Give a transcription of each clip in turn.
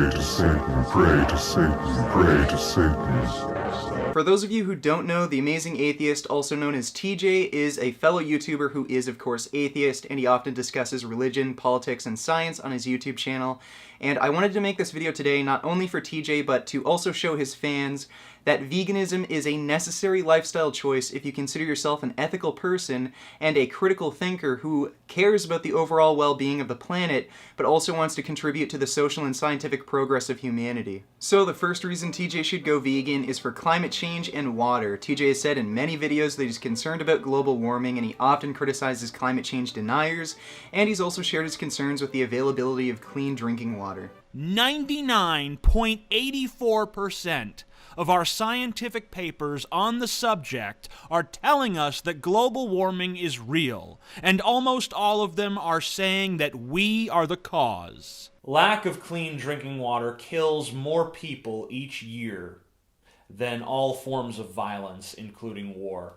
Pray to Satan, pray to Satan, pray to Satan. For those of you who don't know, The Amazing Atheist, also known as TJ, is a fellow YouTuber who is, of course, atheist, and he often discusses religion, politics, and science on his YouTube channel. And I wanted to make this video today not only for TJ, but to also show his fans that veganism is a necessary lifestyle choice if you consider yourself an ethical person and a critical thinker who cares about the overall well-being of the planet, but also wants to contribute to the social and scientific progress of humanity. So the first reason TJ should go vegan is for climate change and water. TJ has said in many videos that he's concerned about global warming, and he often criticizes climate change deniers, and he's also shared his concerns with the availability of clean drinking water. 99.84% of our scientific papers on the subject are telling us that global warming is real, and almost all of them are saying that we are the cause. Lack of clean drinking water kills more people each year than all forms of violence, including war.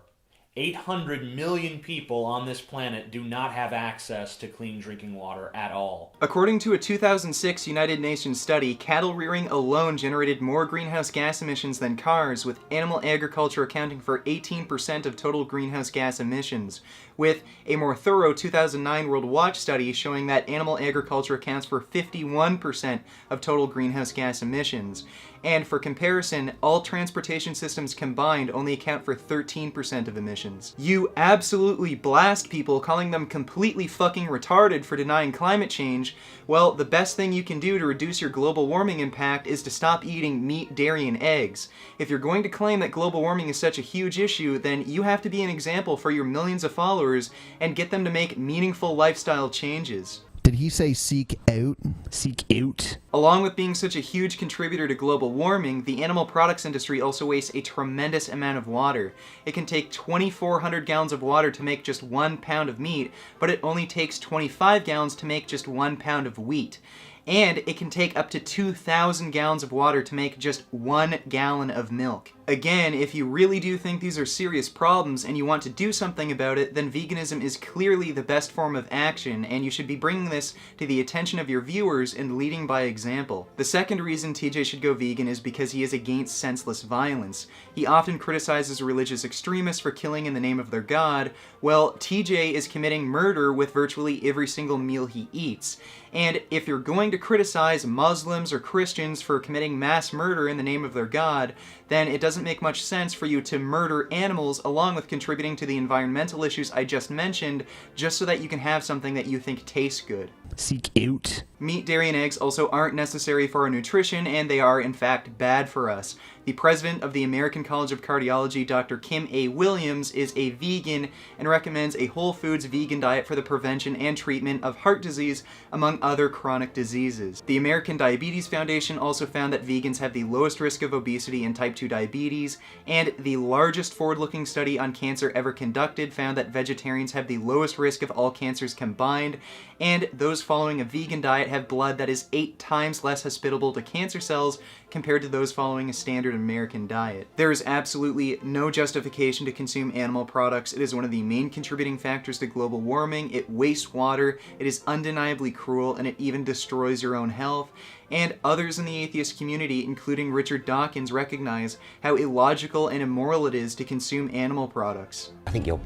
800 million people on this planet do not have access to clean drinking water at all. According to a 2006 United Nations study, cattle rearing alone generated more greenhouse gas emissions than cars, with animal agriculture accounting for 18% of total greenhouse gas emissions, with a more thorough 2009 World Watch study showing that animal agriculture accounts for 51% of total greenhouse gas emissions. And for comparison, all transportation systems combined only account for 13% of emissions. You absolutely blast people, calling them completely fucking retarded for denying climate change. Well, the best thing you can do to reduce your global warming impact is to stop eating meat, dairy, and eggs. If you're going to claim that global warming is such a huge issue, then you have to be an example for your millions of followers and get them to make meaningful lifestyle changes. Did he say seek out? Seek out? Along with being such a huge contributor to global warming, the animal products industry also wastes a tremendous amount of water. It can take 2,400 gallons of water to make just 1 pound of meat, but it only takes 25 gallons to make just 1 pound of wheat. And it can take up to 2,000 gallons of water to make just 1 gallon of milk. Again, if you really do think these are serious problems and you want to do something about it, then veganism is clearly the best form of action, and you should be bringing this to the attention of your viewers and leading by example. The second reason TJ should go vegan is because he is against senseless violence. He often criticizes religious extremists for killing in the name of their god. Well, TJ is committing murder with virtually every single meal he eats. And if you're going to criticize Muslims or Christians for committing mass murder in the name of their god, then it doesn't make much sense for you to murder animals along with contributing to the environmental issues I just mentioned, just so that you can have something that you think tastes good. Seek out. Meat, dairy, and eggs also aren't necessary for our nutrition, and they are, in fact, bad for us. The president of the American College of Cardiology, Dr. Kim A. Williams, is a vegan and recommends a whole foods vegan diet for the prevention and treatment of heart disease, among other chronic diseases. The American Diabetes Foundation also found that vegans have the lowest risk of obesity and type 2 diabetes, and the largest forward-looking study on cancer ever conducted found that vegetarians have the lowest risk of all cancers combined, and those following a vegan diet have blood that is 8 times less hospitable to cancer cells compared to those following a standard American diet. There is absolutely no justification to consume animal products. It is one of the main contributing factors to global warming. It wastes water, it is undeniably cruel, and it even destroys your own health. And others in the atheist community, including Richard Dawkins, recognize how illogical and immoral it is to consume animal products. I think you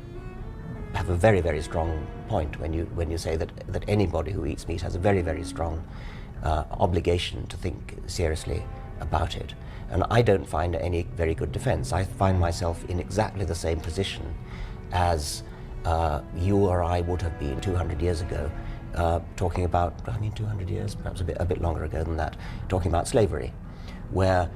have a very, very strong point when you say that anybody who eats meat has a very, very strong obligation to think seriously about it. And I don't find any very good defense. I find myself in exactly the same position as you or I would have been 200 years ago, talking about, 200 years, perhaps a bit longer ago than that, talking about slavery, where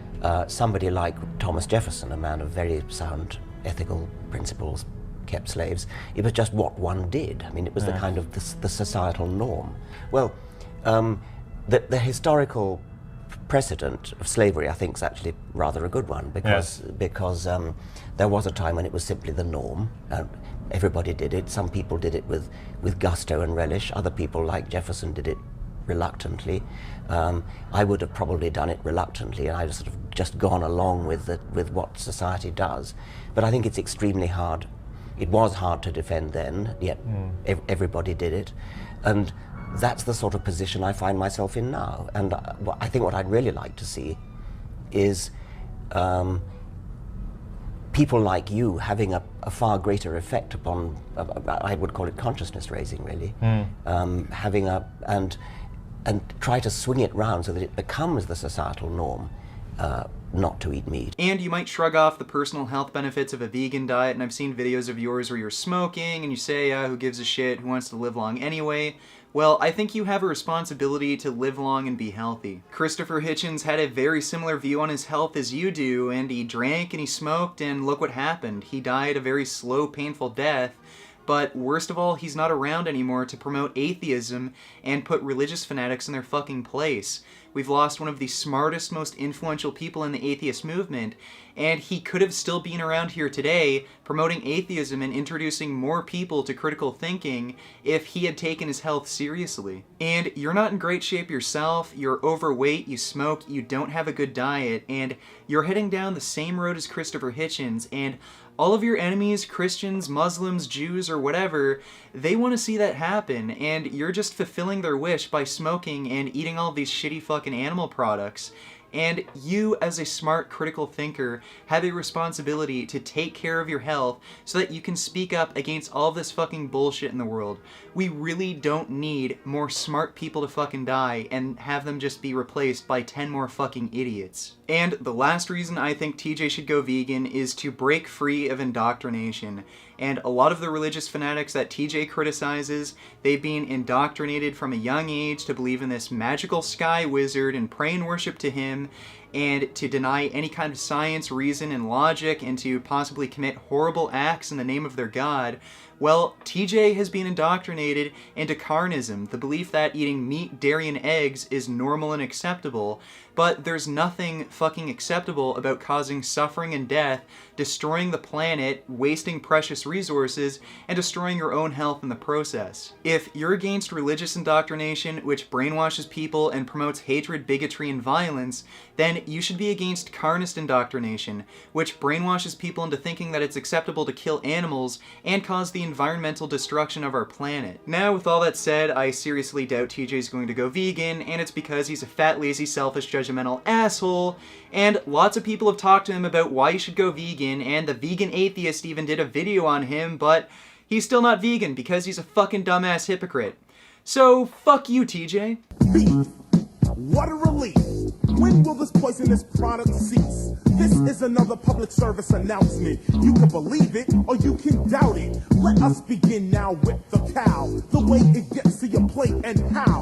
somebody like Thomas Jefferson, a man of very sound ethical principles, kept slaves. It was just what one did. I mean, it was the kind of the societal norm. Well, the historical precedent of slavery, I think, is actually rather a good one, because there was a time when it was simply the norm. Everybody did it. Some people did it with gusto and relish. Other people, like Jefferson, did it reluctantly. I would have probably done it reluctantly, and I'd sort of just gone along with what society does. But I think it's extremely hard. It was hard to defend then, yet everybody did it. And that's the sort of position I find myself in now. And I think what I'd really like to see is people like you having a far greater effect upon, I would call it consciousness raising, really, having and try to swing it round so that it becomes the societal norm not to eat meat. And you might shrug off the personal health benefits of a vegan diet, and I've seen videos of yours where you're smoking and you say, who gives a shit, who wants to live long anyway? Well, I think you have a responsibility to live long and be healthy. Christopher Hitchens had a very similar view on his health as you do, and he drank and he smoked, and look what happened. He died a very slow, painful death. But worst of all, he's not around anymore to promote atheism and put religious fanatics in their fucking place. We've lost one of the smartest, most influential people in the atheist movement, and he could have still been around here today promoting atheism and introducing more people to critical thinking if he had taken his health seriously. And you're not in great shape yourself, you're overweight, you smoke, you don't have a good diet, and you're heading down the same road as Christopher Hitchens, and all of your enemies, Christians, Muslims, Jews, or whatever, they want to see that happen, and you're just fulfilling their wish by smoking and eating all these shitty fucking animal products. And you, as a smart, critical thinker, have a responsibility to take care of your health so that you can speak up against all of this fucking bullshit in the world. We really don't need more smart people to fucking die and have them just be replaced by 10 more fucking idiots. And the last reason I think TJ should go vegan is to break free of indoctrination. And a lot of the religious fanatics that TJ criticizes, they've been indoctrinated from a young age to believe in this magical sky wizard and pray and worship to him, and to deny any kind of science, reason, and logic, and to possibly commit horrible acts in the name of their god. Well, TJ has been indoctrinated into carnism, the belief that eating meat, dairy, and eggs is normal and acceptable, but there's nothing fucking acceptable about causing suffering and death, destroying the planet, wasting precious resources, and destroying your own health in the process. If you're against religious indoctrination, which brainwashes people and promotes hatred, bigotry, and violence, then you should be against carnist indoctrination, which brainwashes people into thinking that it's acceptable to kill animals and cause the environmental destruction of our planet. Now, with all that said, I seriously doubt TJ's going to go vegan, and it's because he's a fat, lazy, selfish, judgmental asshole, and lots of people have talked to him about why he should go vegan, and the Vegan Atheist even did a video on him, but he's still not vegan because he's a fucking dumbass hypocrite. So, fuck you, TJ. Beef. What a relief. When will this poisonous product cease? This is another public service announcement. You can believe it or you can doubt it. Let us begin now with the cow. The way it gets to your plate and how.